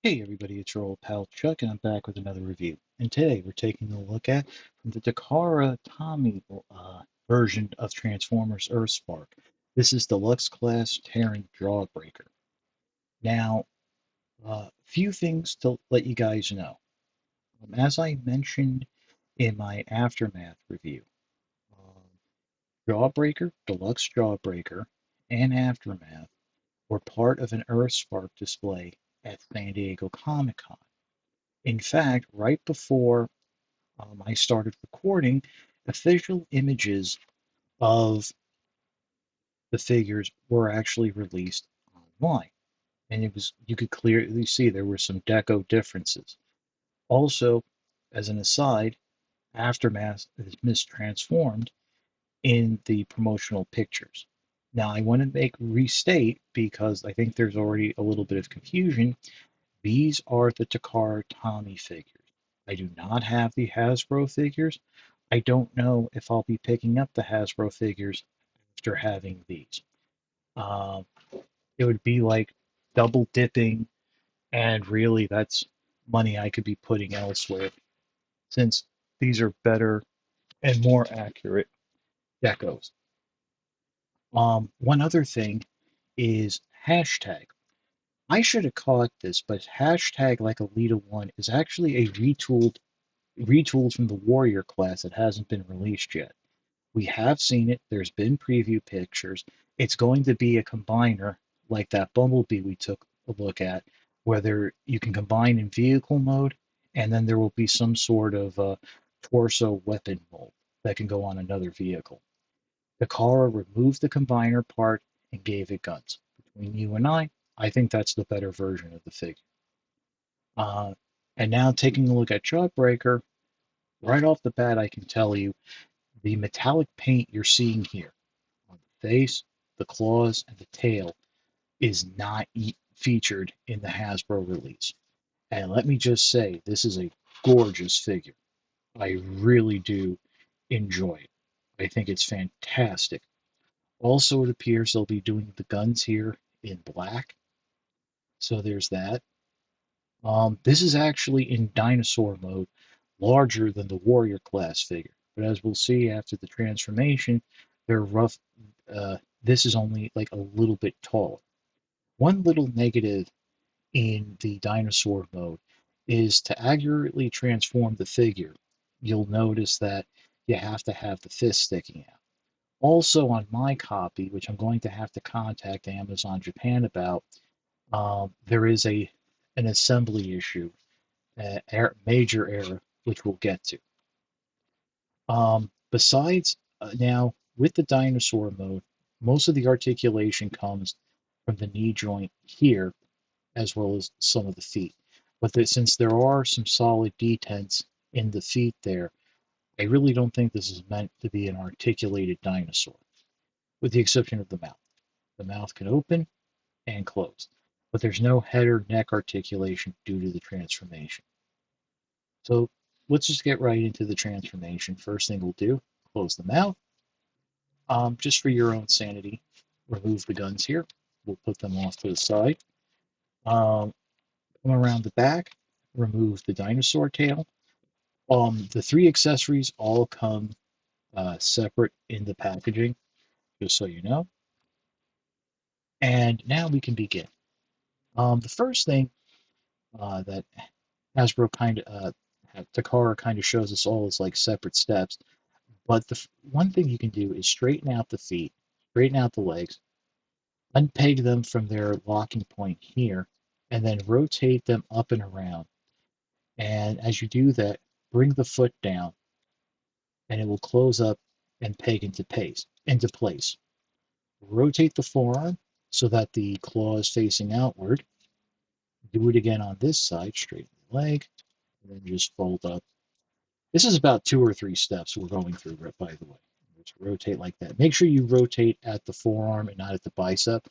Hey everybody, it's your old pal Chuck, and I'm back with another review. And today we're taking a look at from the Takara Tomy version of Transformers Earthspark. This is Deluxe Class Terran Jawbreaker. Now, few things to let you guys know. As I mentioned in my Aftermath review, um, Jawbreaker, Deluxe Jawbreaker, and Aftermath were part of an Earthspark display at San Diego Comic-Con. In fact, right before I started recording, official images of the figures were actually released online. And it was you could clearly see there were some deco differences. Also, as an aside, Aftermath is mistransformed in the promotional pictures. Now, I want to restate because I think there's already a little bit of confusion. These are the Takara Tomy figures. I do not have the Hasbro figures. I don't know if I'll be picking up the Hasbro figures after having these. Um, it would be like double dipping, and really that's money I could be putting elsewhere since these are better and more accurate decos. One other thing is hashtag. I should have caught this, but hashtag like Alita 1 is actually a retooled from the Warrior class that hasn't been released yet. We have seen it. There's been preview pictures. It's going to be a combiner like that Bumblebee we took a look at, whether you can combine in vehicle mode, and then there will be some sort of torso weapon mold that can go on another vehicle. Takara removed the combiner part and gave it guns. Between you and I think that's the better version of the figure. Uh, and now taking a look at Jawbreaker, right off the bat, I can tell you the metallic paint you're seeing here on the face, the claws, and the tail is not featured in the Hasbro release. And let me just say, this is a gorgeous figure. I really do enjoy it. I think it's fantastic. Also, it appears they'll be doing the guns here in black. So there's that. This is actually in dinosaur mode, larger than the warrior class figure. But as we'll see after the transformation, they're rough. This is only like a little bit taller. One little negative in the dinosaur mode is to accurately transform the figure. You'll notice that you have to have the fist sticking out. Also, on my copy, which I'm going to have to contact Amazon Japan about, there is an assembly issue, major error, which we'll get to. Besides, now with the dinosaur mode, most of the articulation comes from the knee joint here, as well as some of the feet. But since there are some solid detents in the feet there, I really don't think this is meant to be an articulated dinosaur, with the exception of the mouth. The mouth can open and close, but there's no head or neck articulation due to the transformation. So let's just get right into the transformation. First thing we'll do, close the mouth. Just for your own sanity, remove the guns here. We'll put them off to the side. Um, Come around the back, remove the dinosaur tail. The three accessories all come separate in the packaging, just so you know. And now we can begin. The first thing that Hasbro Takara kind of shows us all is like separate steps. But the one thing you can do is straighten out the feet, straighten out the legs, unpeg them from their locking point here, and then rotate them up and around. And as you do that, bring the foot down, and it will close up and peg into place. Rotate the forearm so that the claw is facing outward. Do it again on this side, straighten the leg, and then just fold up. This is about 2 or 3 steps we're going through, by the way. Just rotate like that. Make sure you rotate at the forearm and not at the bicep.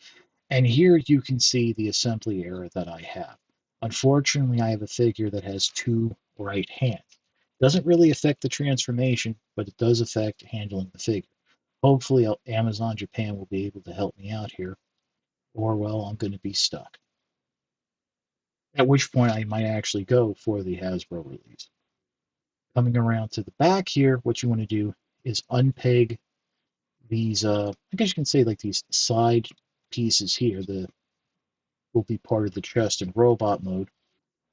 And here you can see the assembly error that I have. Unfortunately, I have a figure that has 2 right hands. Doesn't really affect the transformation, but it does affect handling the figure. Hopefully, Amazon Japan will be able to help me out here, or well, I'm going to be stuck. at which point I might actually go for the Hasbro release. Coming around to the back here, what you want to do is unpeg these, I guess you can say like these side pieces here, the will be part of the chest in robot mode.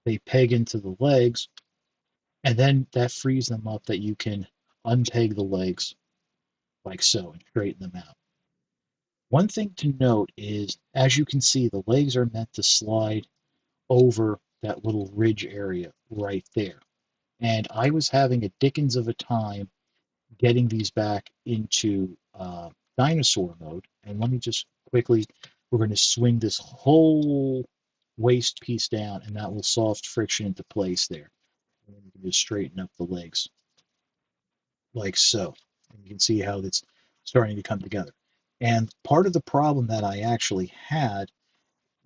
They peg into the legs, and then that frees them up that you can unpeg the legs like so and straighten them out. One thing to note is, as you can see, the legs are meant to slide over that little ridge area right there. And I was having a dickens of a time getting these back into dinosaur mode. And let me just quickly, we're going to swing this whole waist piece down, and that will soft friction into place there. And then you can just straighten up the legs like so. And you can see how it's starting to come together. And part of the problem that I actually had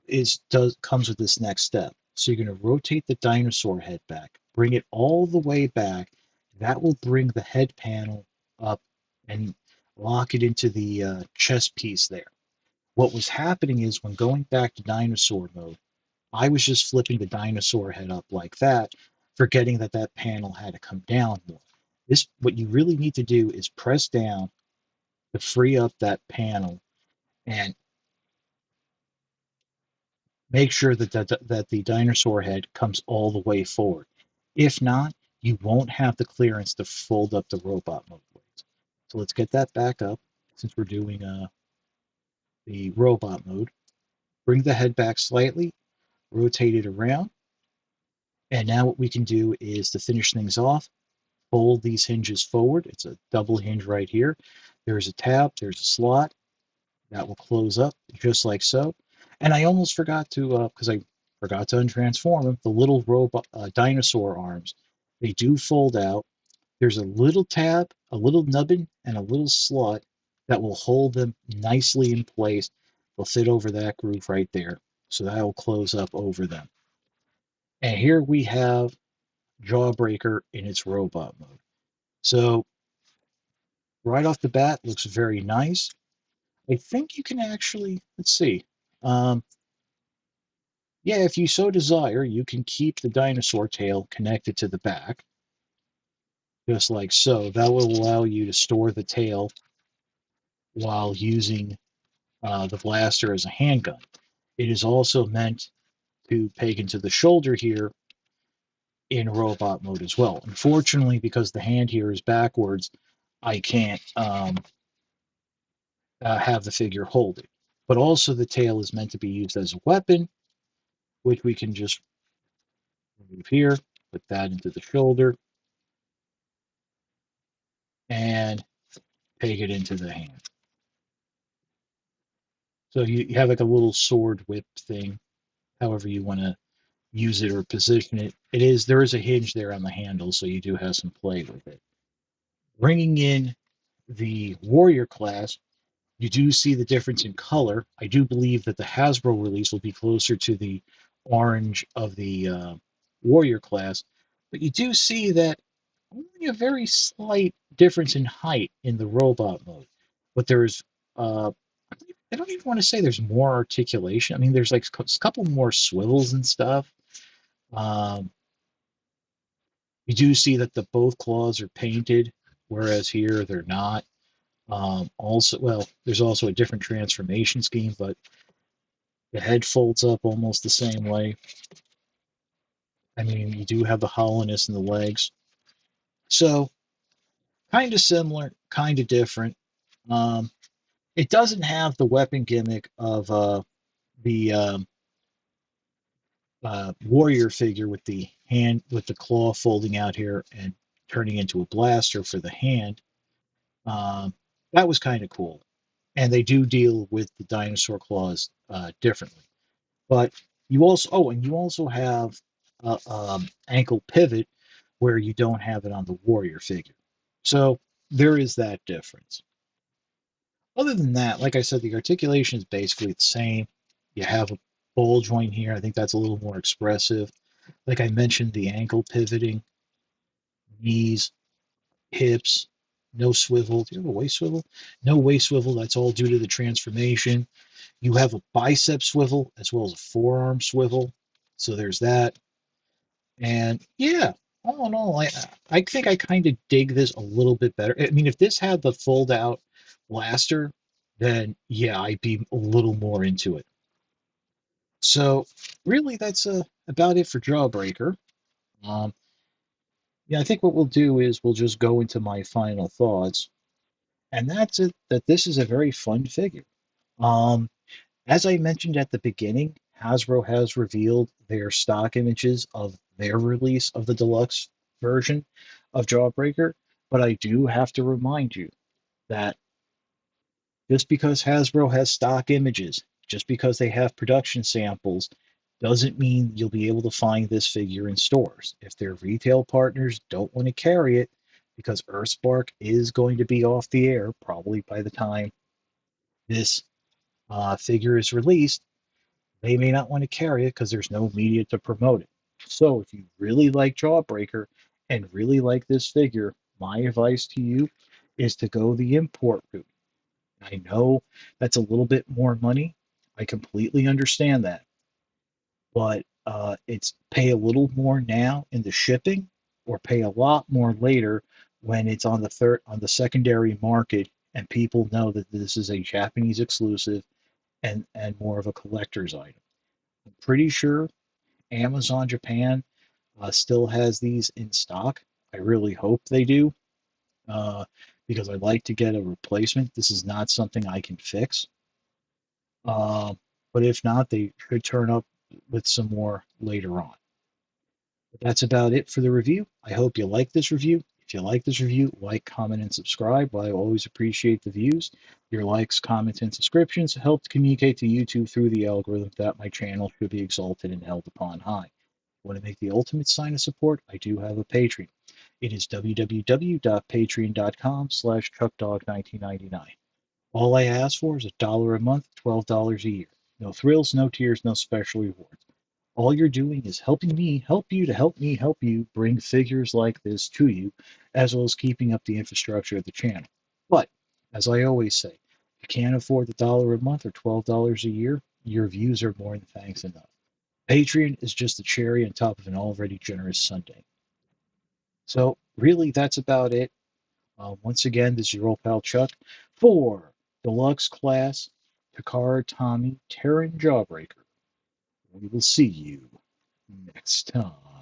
is does comes with this next step. So you're going to rotate the dinosaur head back, bring it all the way back. That will bring the head panel up and lock it into the chest piece there. What was happening is when going back to dinosaur mode, I was just flipping the dinosaur head up like that, forgetting that that panel had to come down more. This, what you really need to do is press down to free up that panel and make sure that the dinosaur head comes all the way forward. If not, you won't have the clearance to fold up the robot mode blades. So let's get that back up since we're doing the robot mode. Bring the head back slightly, rotate it around, and now what we can do is to finish things off, fold these hinges forward. It's a double hinge right here. There's a tab, there's a slot, that will close up just like so. And I almost forgot to, because I forgot to untransform them, the little robot dinosaur arms. They do fold out. There's a little tab, a little nubbin, and a little slot that will hold them nicely in place. They'll fit over that groove right there. So that will close up over them. And here we have Jawbreaker in its robot mode. So right off the bat, looks very nice. I think you can actually, let's see. Um, Yeah, if you so desire, you can keep the dinosaur tail connected to the back, just like so. That will allow you to store the tail while using the blaster as a handgun. It is also meant to peg into the shoulder here in robot mode as well. Unfortunately, because the hand here is backwards, I can't have the figure hold it. But also the tail is meant to be used as a weapon, which we can just remove here, put that into the shoulder, and peg it into the hand. So you have like a little sword whip thing, however you want to use it or position it. There is a hinge there on the handle, so you do have some play with it. Bringing in the warrior class, you do see the difference in color. I do believe that the Hasbro release will be closer to the orange of the warrior class, but you do see that only a very slight difference in height in the robot mode. But there's I don't even want to say there's more articulation. I mean, there's like a couple more swivels and stuff. Um, you do see that the both claws are painted, whereas here they're not. Also, well, there's also a different transformation scheme, but the head folds up almost the same way. I mean, you do have the hollowness in the legs. So, kind of similar, kind of different. Um, it doesn't have the weapon gimmick of the warrior figure with the hand with the claw folding out here and turning into a blaster for the hand. Um, that was kind of cool, and they do deal with the dinosaur claws differently. But you also have ankle pivot where you don't have it on the warrior figure. So there is that difference. Other than that, like I said, the articulation is basically the same. You have a ball joint here. I think that's a little more expressive. Like I mentioned, the ankle pivoting, knees, hips, no swivel. Do you have a waist swivel? No waist swivel. That's all due to the transformation. You have a bicep swivel as well as a forearm swivel. So there's that. And yeah, all in all, I think I kind of dig this a little bit better. I mean, if this had the fold out blaster, then yeah, I'd be a little more into it. So really, that's about it for Jawbreaker. Um, yeah, I think what we'll do is we'll just go into my final thoughts, and that's it. That this is a very fun figure. Um, as I mentioned at the beginning, Hasbro has revealed their stock images of their release of the deluxe version of Jawbreaker, but I do have to remind you that just because Hasbro has stock images, just because they have production samples, doesn't mean you'll be able to find this figure in stores. If their retail partners don't want to carry it, because Earthspark is going to be off the air probably by the time this figure is released, they may not want to carry it because there's no media to promote it. So if you really like Jawbreaker and really like this figure, my advice to you is to go the import route. I know that's a little bit more money. I completely understand that, but it's pay a little more now in the shipping, or pay a lot more later when it's on the secondary market and people know that this is a Japanese exclusive and more of a collector's item. I'm pretty sure Amazon Japan still has these in stock. I really hope they do, uh, because I'd like to get a replacement. This is not something I can fix. Uh, but if not, they should turn up with some more later on. But that's about it for the review. I hope you like this review. If you like this review, like, comment, and subscribe. I always appreciate the views. Your likes, comments, and subscriptions help to communicate to YouTube through the algorithm that my channel should be exalted and held upon high. Want to make the ultimate sign of support? I do have a Patreon. It is www.patreon.com/chuckdog1999. All I ask for is $1 a month, $12 a year. No thrills, no tears, no special rewards. All you're doing is helping me help you to help me help you bring figures like this to you, as well as keeping up the infrastructure of the channel. But, as I always say, if you can't afford the $1 a month or $12 a year, your views are more than thanks enough. Patreon is just the cherry on top of an already generous sundae. So, really, that's about it. Once again, this is your old pal Chuck for Deluxe Class Takara Tomy Terran Jawbreaker. We will see you next time.